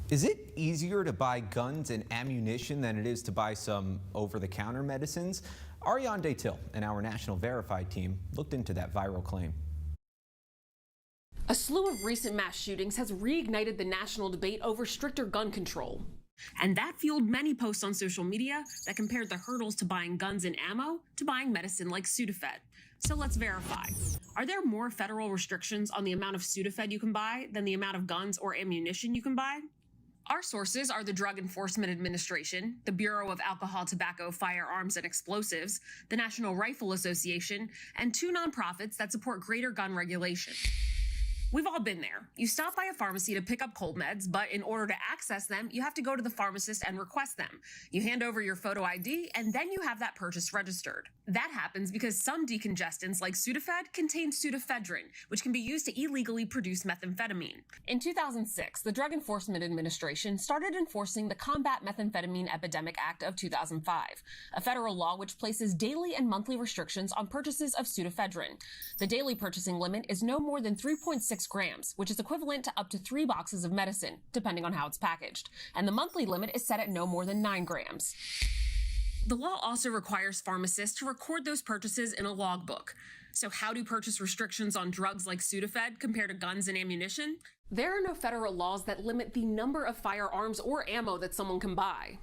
Is it easier to buy guns and ammunition than it is to buy some over-the-counter medicines? Ariane Till and our National Verified team looked into that viral claim. A slew of recent mass shootings has reignited the national debate over stricter gun control. And that fueled many posts on social media that compared the hurdles to buying guns and ammo to buying medicine like Sudafed. So let's verify. Are there more federal restrictions on the amount of Sudafed you can buy than the amount of guns or ammunition you can buy? Our sources are the Drug Enforcement Administration, the Bureau of Alcohol, Tobacco, Firearms, and Explosives, the National Rifle Association, and two nonprofits that support greater gun regulation. We've all been there. You stop by a pharmacy to pick up cold meds, but in order to access them, you have to go to the pharmacist and request them. You hand over your photo ID, and then you have that purchase registered. That happens because some decongestants, like Sudafed, contain pseudoephedrine, which can be used to illegally produce methamphetamine. In 2006, the Drug Enforcement Administration started enforcing the Combat Methamphetamine Epidemic Act of 2005, a federal law which places daily and monthly restrictions on purchases of pseudoephedrine. The daily purchasing limit is no more than 3.6 grams, which is equivalent to up to 3 boxes of medicine, depending on how it's packaged. And the monthly limit is set at no more than 9 grams. The law also requires pharmacists to record those purchases in a logbook. So how do purchase restrictions on drugs like Sudafed compare to guns and ammunition? There are no federal laws that limit the number of firearms or ammo that someone can buy.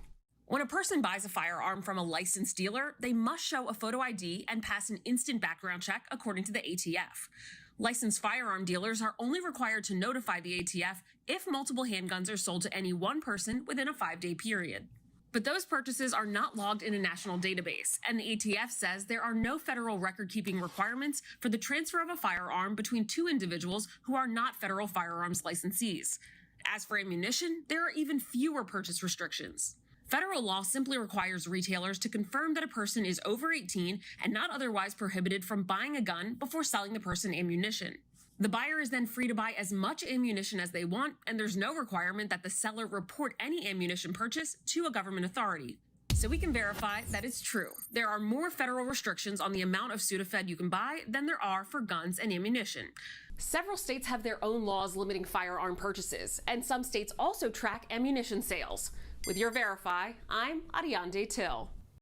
When a person buys a firearm from a licensed dealer, they must show a photo ID and pass an instant background check according to the ATF. Licensed firearm dealers are only required to notify the ATF if multiple handguns are sold to any one person within a 5-day period. But those purchases are not logged in a national database, and the ATF says there are no federal record-keeping requirements for the transfer of a firearm between two individuals who are not federal firearms licensees. As for ammunition, there are even fewer purchase restrictions. Federal law simply requires retailers to confirm that a person is over 18 and not otherwise prohibited from buying a gun before selling the person ammunition. The buyer is then free to buy as much ammunition as they want, and there's no requirement that the seller report any ammunition purchase to a government authority. So we can verify that it's true. There are more federal restrictions on the amount of Sudafed you can buy than there are for guns and ammunition. Several states have their own laws limiting firearm purchases, and some states also track ammunition sales. With your Verify, I'm Ariane Till.